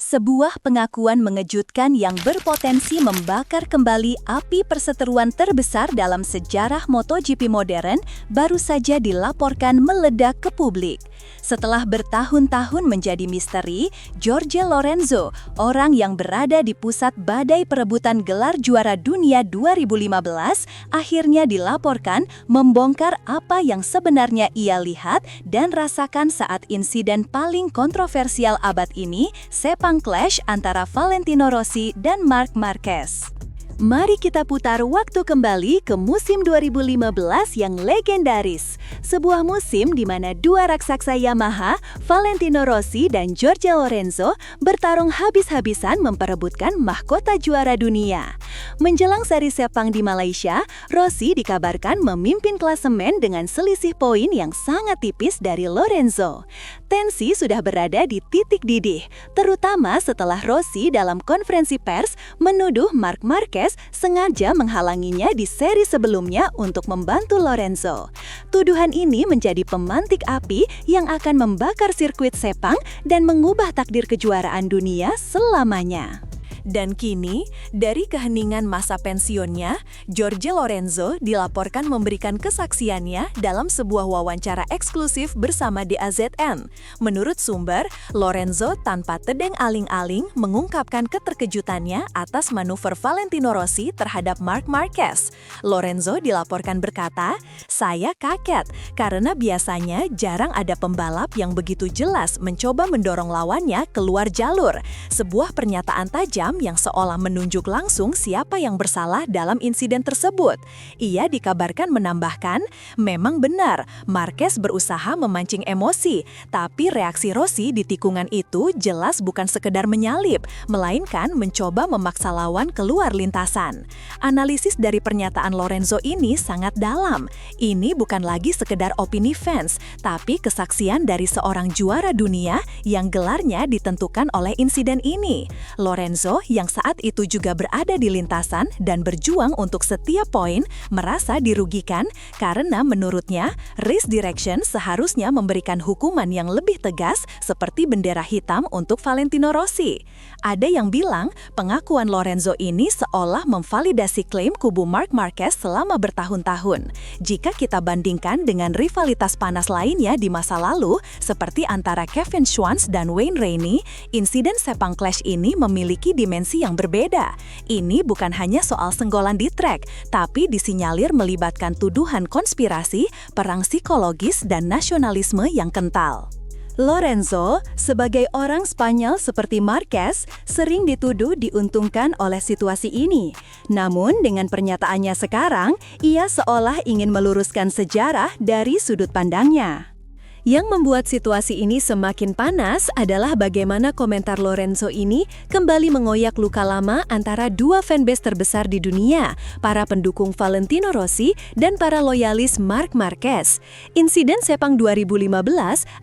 Sebuah pengakuan mengejutkan yang berpotensi membakar kembali api perseteruan terbesar dalam sejarah MotoGP modern baru saja dilaporkan meledak ke publik. Setelah bertahun-tahun menjadi misteri, Jorge Lorenzo, orang yang berada di pusat badai perebutan gelar juara dunia 2015, akhirnya dilaporkan membongkar apa yang sebenarnya ia lihat dan rasakan saat insiden paling kontroversial abad ini, Sepang Clash antara Valentino Rossi dan Marc Marquez. Mari kita putar waktu kembali ke musim 2015 yang legendaris. Sebuah musim di mana dua raksasa Yamaha, Valentino Rossi dan Jorge Lorenzo, bertarung habis-habisan memperebutkan mahkota juara dunia. Menjelang seri Sepang di Malaysia, Rossi dikabarkan memimpin klasemen dengan selisih poin yang sangat tipis dari Lorenzo. Tensi sudah berada di titik didih, terutama setelah Rossi dalam konferensi pers menuduh Marc Marquez sengaja menghalanginya di seri sebelumnya untuk membantu Lorenzo. Tuduhan ini menjadi pemantik api yang akan membakar sirkuit Sepang dan mengubah takdir kejuaraan dunia selamanya. Dan kini, dari keheningan masa pensiunnya, Jorge Lorenzo dilaporkan memberikan kesaksiannya dalam sebuah wawancara eksklusif bersama DAZN. Menurut sumber, Lorenzo tanpa tedeng aling-aling mengungkapkan keterkejutannya atas manuver Valentino Rossi terhadap Marc Marquez. Lorenzo dilaporkan berkata, "Saya kaget karena biasanya jarang ada pembalap yang begitu jelas mencoba mendorong lawannya keluar jalur." Sebuah pernyataan tajam yang seolah menunjuk langsung siapa yang bersalah dalam insiden tersebut. Ia dikabarkan menambahkan, memang benar, Marquez berusaha memancing emosi, tapi reaksi Rossi di tikungan itu jelas bukan sekedar menyalip, melainkan mencoba memaksa lawan keluar lintasan. Analisis dari pernyataan Lorenzo ini sangat dalam. Ini bukan lagi sekedar opini fans, tapi kesaksian dari seorang juara dunia yang gelarnya ditentukan oleh insiden ini. Lorenzo yang saat itu juga berada di lintasan dan berjuang untuk setiap poin merasa dirugikan karena menurutnya race direction seharusnya memberikan hukuman yang lebih tegas seperti bendera hitam untuk Valentino Rossi. Ada yang bilang pengakuan Lorenzo ini seolah memvalidasi klaim kubu Marc Marquez selama bertahun-tahun. Jika kita bandingkan dengan rivalitas panas lainnya di masa lalu seperti antara Kevin Schwantz dan Wayne Rainey, insiden Sepang Clash ini memiliki dimensi yang berbeda. Ini bukan hanya soal senggolan di trek, tapi disinyalir melibatkan tuduhan konspirasi, perang psikologis, dan nasionalisme yang kental. Lorenzo, sebagai orang Spanyol seperti Marquez, sering dituduh diuntungkan oleh situasi ini. Namun, dengan pernyataannya sekarang, ia seolah ingin meluruskan sejarah dari sudut pandangnya. Yang membuat situasi ini semakin panas adalah bagaimana komentar Lorenzo ini kembali mengoyak luka lama antara dua fanbase terbesar di dunia, para pendukung Valentino Rossi dan para loyalis Marc Marquez. Insiden Sepang 2015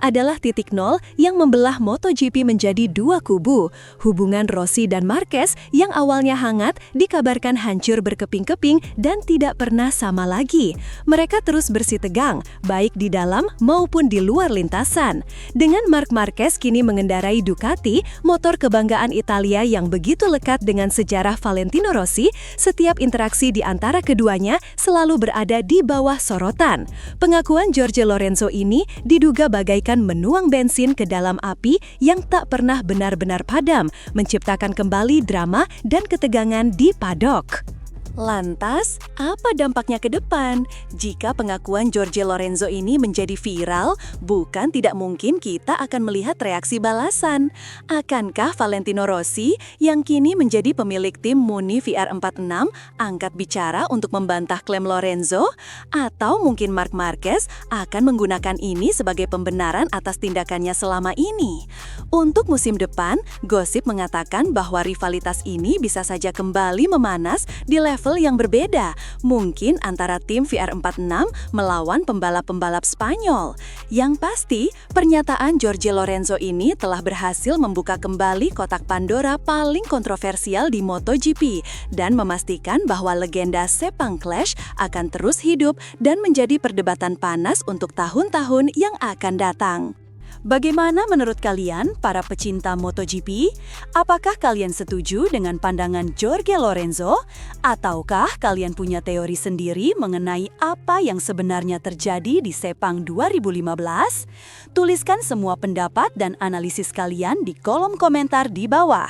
adalah titik nol yang membelah MotoGP menjadi dua kubu. Hubungan Rossi dan Marquez yang awalnya hangat dikabarkan hancur berkeping-keping dan tidak pernah sama lagi. Mereka terus bersitegang, baik di dalam maupun di luar lintasan. Dengan Marc Marquez kini mengendarai Ducati, motor kebanggaan Italia yang begitu lekat dengan sejarah Valentino Rossi, setiap interaksi di antara keduanya selalu berada di bawah sorotan. Pengakuan Jorge Lorenzo ini diduga bagaikan menuang bensin ke dalam api yang tak pernah benar-benar padam, menciptakan kembali drama dan ketegangan di paddock. Lantas, apa dampaknya ke depan? Jika pengakuan Jorge Lorenzo ini menjadi viral, bukan tidak mungkin kita akan melihat reaksi balasan. Akankah Valentino Rossi, yang kini menjadi pemilik tim Muni VR46, angkat bicara untuk membantah klaim Lorenzo? Atau mungkin Marc Marquez akan menggunakan ini sebagai pembenaran atas tindakannya selama ini? Untuk musim depan, gosip mengatakan bahwa rivalitas ini bisa saja kembali memanas di level yang berbeda, mungkin antara tim VR46 melawan pembalap-pembalap Spanyol. Yang pasti, pernyataan Jorge Lorenzo ini telah berhasil membuka kembali kotak Pandora paling kontroversial di MotoGP dan memastikan bahwa legenda Sepang Clash akan terus hidup dan menjadi perdebatan panas untuk tahun-tahun yang akan datang. Bagaimana menurut kalian, para pecinta MotoGP? Apakah kalian setuju dengan pandangan Jorge Lorenzo? Ataukah kalian punya teori sendiri mengenai apa yang sebenarnya terjadi di Sepang 2015? Tuliskan semua pendapat dan analisis kalian di kolom komentar di bawah.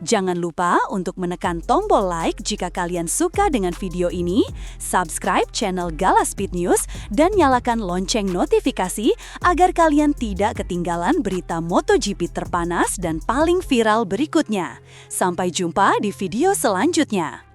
Jangan lupa untuk menekan tombol like jika kalian suka dengan video ini, subscribe channel Gala Speed News, dan nyalakan lonceng notifikasi agar kalian tidak ketinggalan berita MotoGP terpanas dan paling viral berikutnya. Sampai jumpa di video selanjutnya.